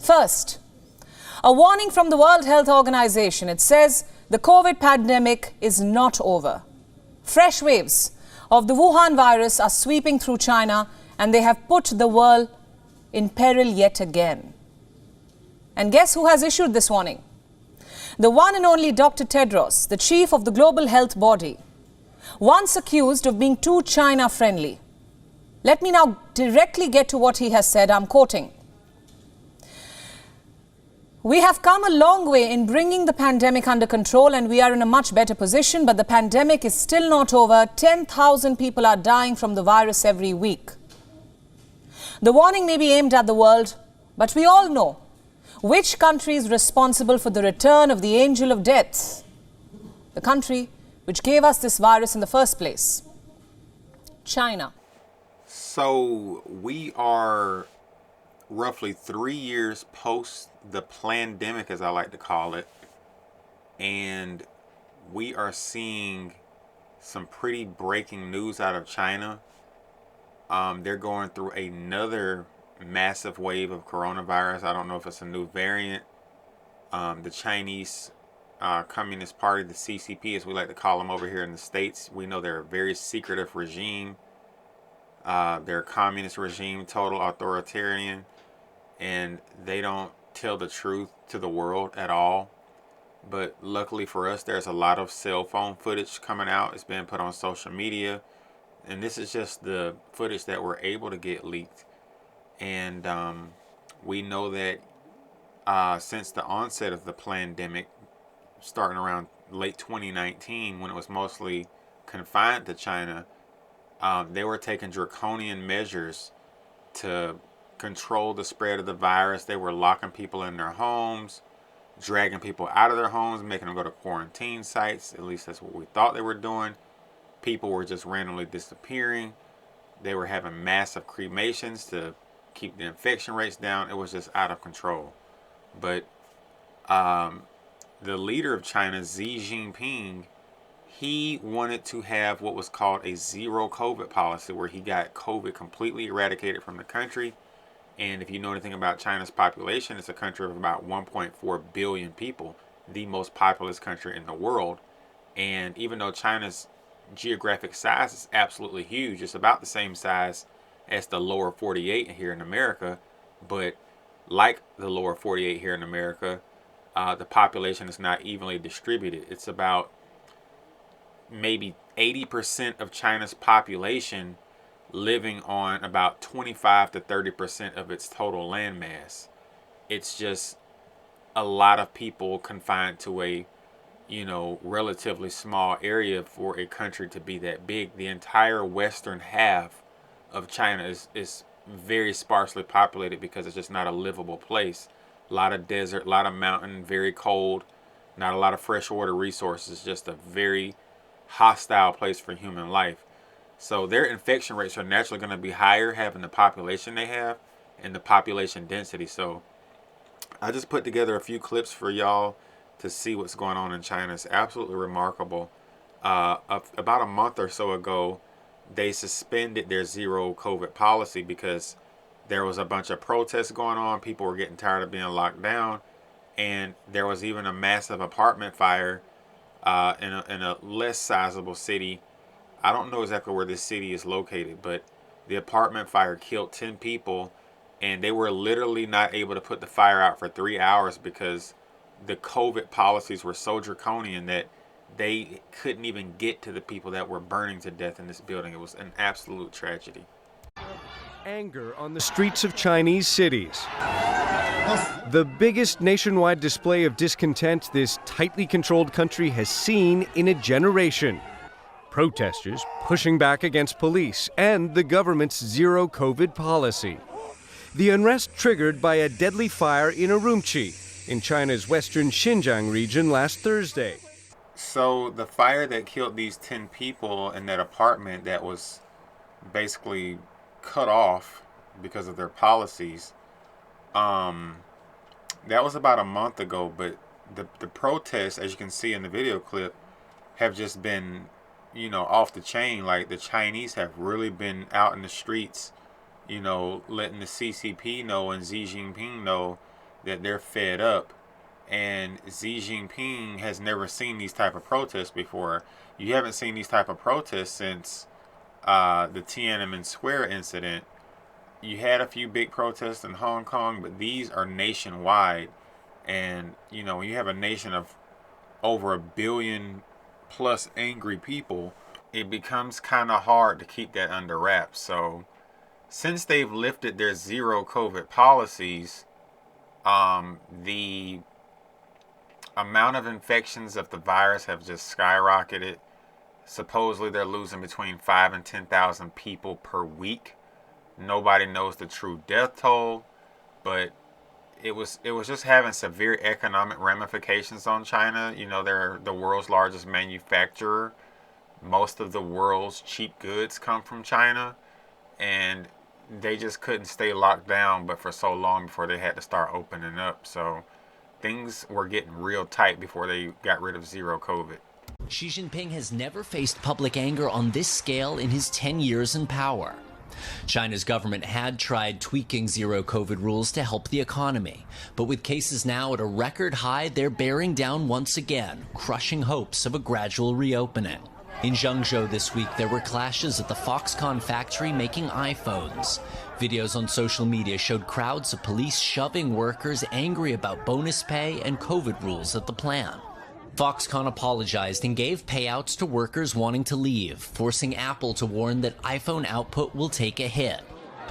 First, a warning from the World Health Organization. It says the COVID pandemic is not over. Fresh waves of the Wuhan virus are sweeping through China, and they have put the world in peril yet again. And guess who has issued this warning? The one and only Dr. Tedros, the chief of the global health body, once accused of being too China-friendly. Let me now directly get to what he has said. I'm quoting. We have come a long way in bringing the pandemic under control, and we are in a much better position, but the pandemic is still not over. 10,000 people are dying from the virus every week. The warning may be aimed at the world, but we all know which country is responsible for the return of the angel of death. The country which gave us this virus in the first place. China. So we are roughly 3 years post the pandemic, as I like to call it, and we are seeing some pretty breaking news out of China. They're going through another massive wave of coronavirus. I don't know if it's a new variant. The Chinese Communist Party, the CCP, as we like to call them over here in the States, we know they're a very secretive regime. They're a communist regime, total authoritarian, and they don't tell the truth to the world at all. But luckily for us, there's a lot of cell phone footage coming out. It's been put on social media, and this is just the footage that we're able to get leaked. And we know that since the onset of the pandemic, starting around late 2019, when it was mostly confined to China, they were taking draconian measures to control the spread of the virus. They were locking people in their homes, dragging people out of their homes, making them go to quarantine sites. At least that's what we thought they were doing. People were just randomly disappearing. They were having massive cremations to keep the infection rates down. It was just out of control. But the leader of China, Xi Jinping, he wanted to have what was called a zero COVID policy, where he got COVID completely eradicated from the country. And if you know anything about China's population, it's a country of about 1.4 billion people, the most populous country in the world. And even though China's geographic size is absolutely huge, it's about the same size as the lower 48 here in America. But like the lower 48 here in America, the population is not evenly distributed. It's about maybe 80% of China's population living on about 25 to 30% of its total land mass. It's just a lot of people confined to a, relatively small area for a country to be that big. The entire western half of China is very sparsely populated because it's just not a livable place. A lot of desert, a lot of mountain, very cold, not a lot of freshwater resources, just a very hostile place for human life. So their infection rates are naturally going to be higher, having the population they have and the population density. So I just put together a few clips for y'all to see what's going on in China. It's absolutely remarkable. About a month or so ago, they suspended their zero COVID policy because there was a bunch of protests going on. People were getting tired of being locked down. And there was even a massive apartment fire in a less sizable city. I don't know exactly where this city is located, but the apartment fire killed 10 people, and they were literally not able to put the fire out for 3 hours because the COVID policies were so draconian that they couldn't even get to the people that were burning to death in this building. It was an absolute tragedy. Anger on the streets of Chinese cities. The biggest nationwide display of discontent this tightly controlled country has seen in a generation. Protesters pushing back against police and the government's zero COVID policy. The unrest triggered by a deadly fire in Urumqi, in China's western Xinjiang region last Thursday. So the fire that killed these 10 people in that apartment that was basically cut off because of their policies, that was about a month ago. But the protests, as you can see in the video clip, have just been off the chain. Like, the Chinese have really been out in the streets, letting the CCP know and Xi Jinping know that they're fed up. And Xi Jinping has never seen these type of protests before. You haven't seen these type of protests since the Tiananmen Square incident. You had a few big protests in Hong Kong, but these are nationwide. And, you know, when you have a nation of over 1 billion plus angry people, it becomes kind of hard to keep that under wraps. So since they've lifted their zero COVID policies, the amount of infections of the virus have just skyrocketed. Supposedly they're losing between 5,000 and 10,000 people per week. Nobody knows the true death toll, but it was just having severe economic ramifications on China. You know, they're the world's largest manufacturer. Most of the world's cheap goods come from China, and they just couldn't stay locked down but for so long before they had to start opening up. So things were getting real tight before they got rid of zero COVID. Xi Jinping has never faced public anger on this scale in his 10 years in power. China's government had tried tweaking zero COVID rules to help the economy, but with cases now at a record high, they're bearing down once again, crushing hopes of a gradual reopening. In Zhengzhou this week, there were clashes at the Foxconn factory making iPhones. Videos on social media showed crowds of police shoving workers angry about bonus pay and COVID rules at the plant. Foxconn apologized and gave payouts to workers wanting to leave, forcing Apple to warn that iPhone output will take a hit.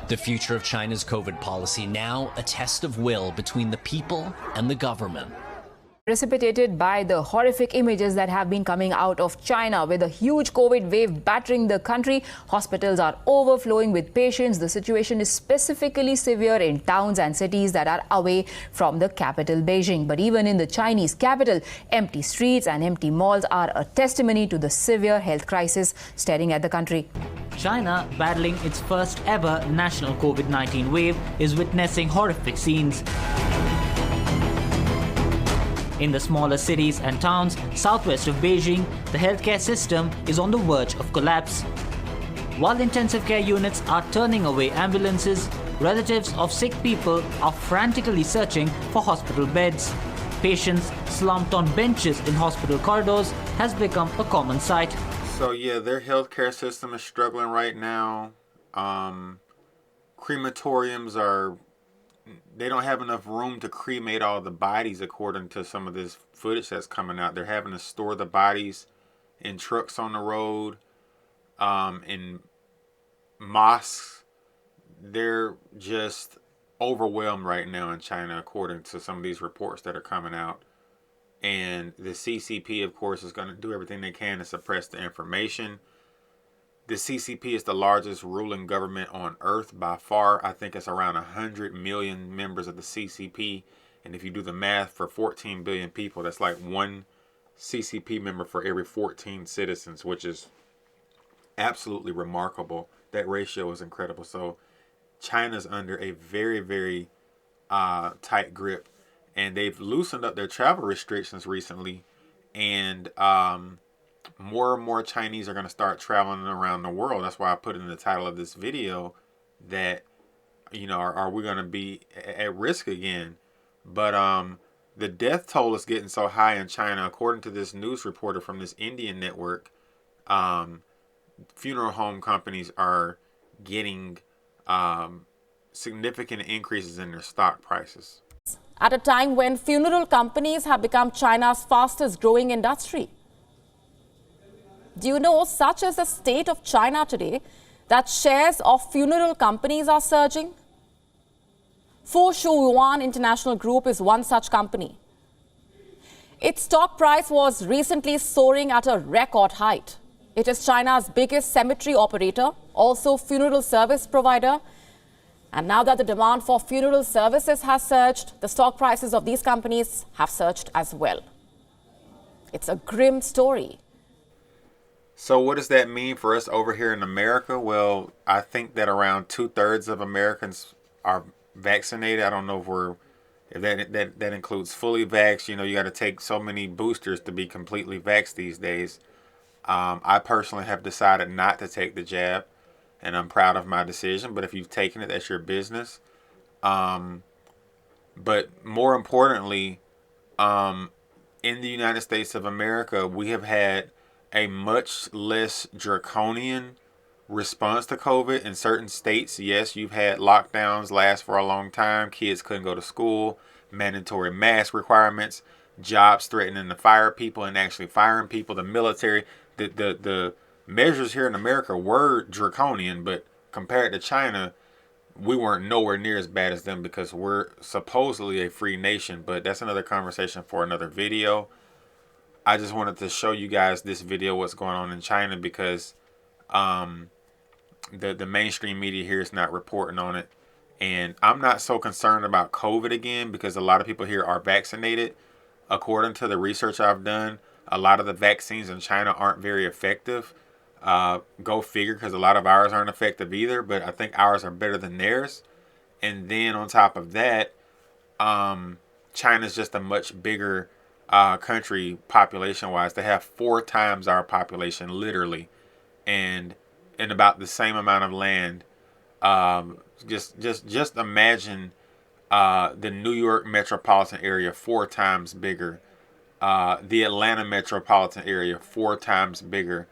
The future of China's COVID policy now a test of will between the people and the government. Precipitated by the horrific images that have been coming out of China, with a huge COVID wave battering the country. Hospitals are overflowing with patients. The situation is specifically severe in towns and cities that are away from the capital, Beijing. But even in the Chinese capital, empty streets and empty malls are a testimony to the severe health crisis staring at the country. China, battling its first ever national COVID-19 wave, is witnessing horrific scenes. In the smaller cities and towns southwest of Beijing, the healthcare system is on the verge of collapse. While intensive care units are turning away ambulances, relatives of sick people are frantically searching for hospital beds. Patients slumped on benches in hospital corridors has become a common sight. So yeah, their healthcare system is struggling right now. Crematoriums they don't have enough room to cremate all the bodies, according to some of this footage that's coming out. They're having to store the bodies in trucks on the road, in mosques. They're just overwhelmed right now in China, according to some of these reports that are coming out. And the CCP, of course, is going to do everything they can to suppress the information. The CCP is the largest ruling government on earth by far. I think it's around 100 million members of the CCP. And if you do the math, for 14 billion people, that's like one CCP member for every 14 citizens, which is absolutely remarkable. That ratio is incredible. So China's under a very, very tight grip. And they've loosened up their travel restrictions recently. And more and more Chinese are going to start traveling around the world. That's why I put in the title of this video that, you know, are we going to be at risk again? But the death toll is getting so high in China, according to this news reporter from this Indian network. Funeral home companies are getting significant increases in their stock prices. At a time when funeral companies have become China's fastest growing industry. Do you know, such is the state of China today, that shares of funeral companies are surging? Yuan International Group is one such company. Its stock price was recently soaring at a record height. It is China's biggest cemetery operator, also funeral service provider. And now that the demand for funeral services has surged, the stock prices of these companies have surged as well. It's a grim story. So what does that mean for us over here in America? Well, I think that around 2/3 of Americans are vaccinated. I don't know if that includes fully vaxxed. You know, you got to take so many boosters to be completely vaxxed these days. I personally have decided not to take the jab, and I'm proud of my decision. But if you've taken it, that's your business. But more importantly, in the United States of America, we have had a much less draconian response to COVID. In certain states, yes, you've had lockdowns last for a long time. Kids couldn't go to school, mandatory mask requirements, jobs threatening to fire people and actually firing people, the military. The measures here in America were draconian, but compared to China, we weren't nowhere near as bad as them because we're supposedly a free nation. But that's another conversation for another video. I just wanted to show you guys this video, what's going on in China, because the mainstream media here is not reporting on it. And I'm not so concerned about COVID again because a lot of people here are vaccinated. According to the research I've done, a lot of the vaccines in China aren't very effective. Go figure, because a lot of ours aren't effective either, but I think ours are better than theirs. And then on top of that, China's just a much bigger country population-wise. They have 4 times our population, literally, and in about the same amount of land. Just imagine the New York metropolitan area 4 times bigger, the Atlanta metropolitan area 4 times bigger,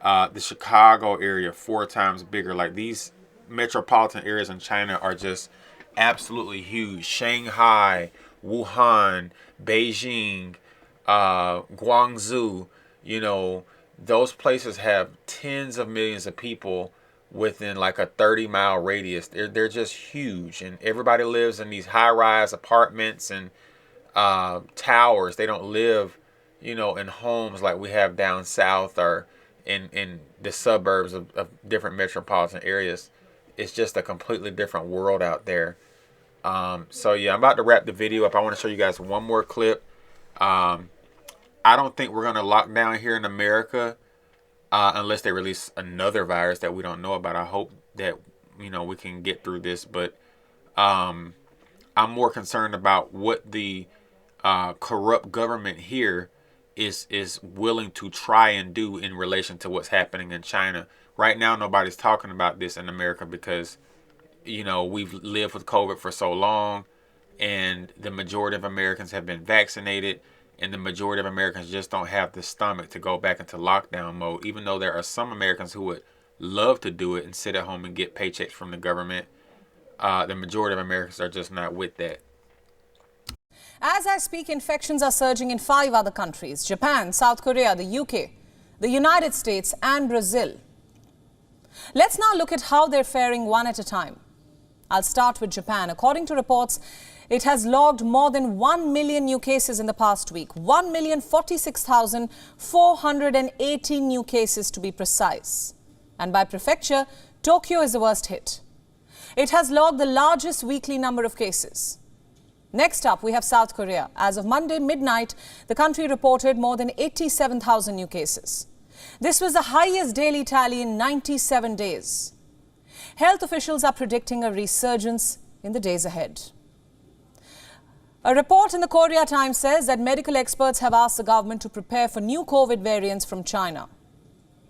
the Chicago area 4 times bigger. Like, these metropolitan areas in China are just absolutely huge. Shanghai, Wuhan, Beijing, Guangzhou, you know, those places have tens of millions of people within like a 30-mile radius. They're just huge, and everybody lives in these high-rise apartments and towers. They don't live, you know, in homes like we have down south or in the suburbs of different metropolitan areas. It's just a completely different world out there. So yeah, I'm about to wrap the video up. I want to show you guys one more clip. I don't think we're going to lock down here in America unless they release another virus that we don't know about. I hope that, you know, we can get through this, but I'm more concerned about what the corrupt government here is willing to try and do in relation to what's happening in China. Right now, nobody's talking about this in America because, you know, we've lived with COVID for so long, and the majority of Americans have been vaccinated, and the majority of Americans just don't have the stomach to go back into lockdown mode, even though there are some Americans who would love to do it and sit at home and get paychecks from the government. The majority of Americans are just not with that. As I speak, infections are surging in 5 other countries: Japan, South Korea, the UK, the United States and Brazil. Let's now look at how they're faring one at a time. I'll start with Japan. According to reports, it has logged more than 1 million new cases in the past week. 1,046,480 new cases to be precise. And by prefecture, Tokyo is the worst hit. It has logged the largest weekly number of cases. Next up, we have South Korea. As of Monday midnight, the country reported more than 87,000 new cases. This was the highest daily tally in 97 days. Health officials are predicting a resurgence in the days ahead. A report in the Korea Times says that medical experts have asked the government to prepare for new COVID variants from China.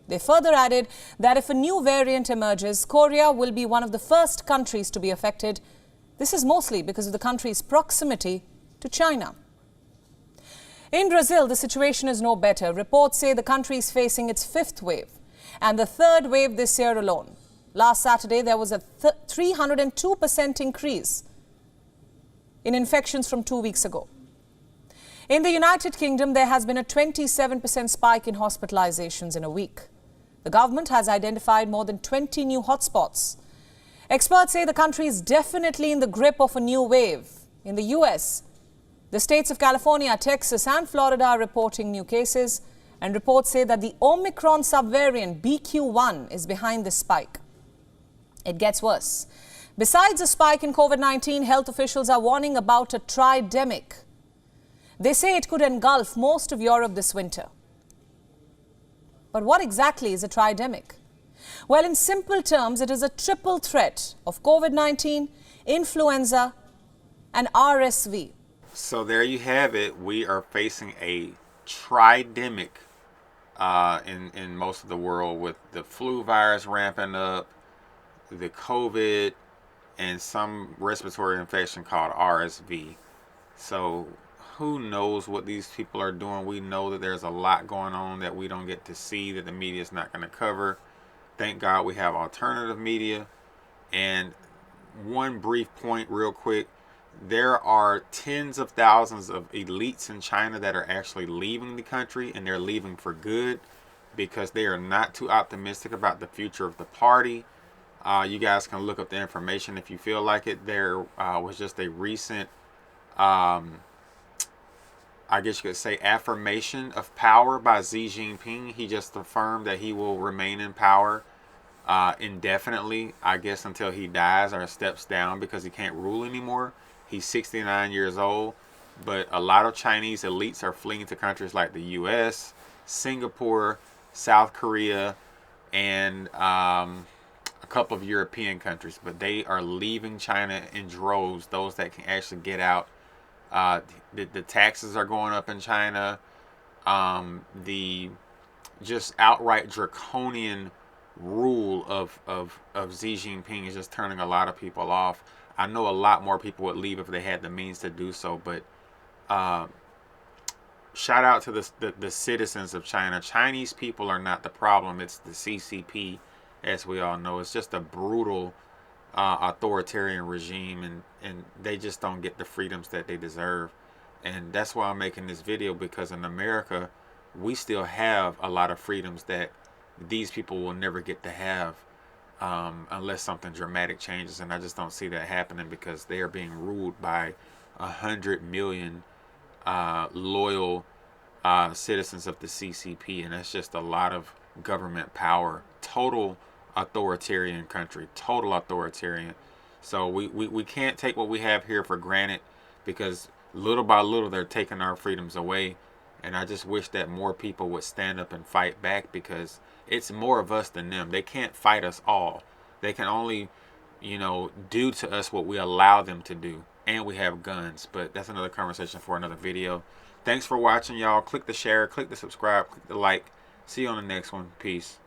They further added that if a new variant emerges, Korea will be one of the first countries to be affected. This is mostly because of the country's proximity to China. In Brazil, the situation is no better. Reports say the country is facing its 5th wave and the 3rd wave this year alone. Last Saturday, there was a 302% increase in infections from 2 weeks ago. In the United Kingdom, there has been a 27% spike in hospitalizations in a week. The government has identified more than 20 new hotspots. Experts say the country is definitely in the grip of a new wave. In the US, the states of California, Texas and Florida are reporting new cases, and reports say that the Omicron subvariant BQ.1 is behind this spike. It gets worse. Besides a spike in COVID-19, health officials are warning about a tridemic. They say it could engulf most of Europe this winter. But what exactly is a tridemic? Well, in simple terms, it is a triple threat of COVID-19, influenza and RSV. So there you have it. We are facing a tridemic in most of the world, with the flu virus ramping up, the COVID, and some respiratory infection called RSV. So who knows what these people are doing? We know that there's a lot going on that we don't get to see, that the media is not going to cover. Thank God we have alternative media. And one brief point real quick, there are tens of thousands of elites in China that are actually leaving the country, and they're leaving for good because they are not too optimistic about the future of the party. You guys can look up the information if you feel like it. There was just a recent, I guess you could say, affirmation of power by Xi Jinping. He just affirmed that he will remain in power indefinitely, I guess until he dies or steps down, because he can't rule anymore. He's 69 years old, but a lot of Chinese elites are fleeing to countries like the US, Singapore, South Korea, and a couple of European countries. But they are leaving China in droves, those that can actually get out. The taxes are going up in China. The just outright draconian rule of Xi Jinping is just turning a lot of people off. I know a lot more people would leave if they had the means to do so, but shout out to the citizens of China. Chinese people are not the problem. It's the CCP, as we all know. It's just a brutal authoritarian regime, and they just don't get the freedoms that they deserve. And that's why I'm making this video, because in America, we still have a lot of freedoms that these people will never get to have unless something dramatic changes. And I just don't see that happening, because they are being ruled by 100 million loyal citizens of the CCP, and that's just a lot of government power. Total authoritarian country, total authoritarian. So we can't take what we have here for granted, because little by little they're taking our freedoms away. And I just wish that more people would stand up and fight back, because it's more of us than them. They can't fight us all. They can only, do to us what we allow them to do. And we have guns. But that's another conversation for another video. Thanks for watching, y'all. Click the share, click the subscribe, click the like. See you on the next one. Peace.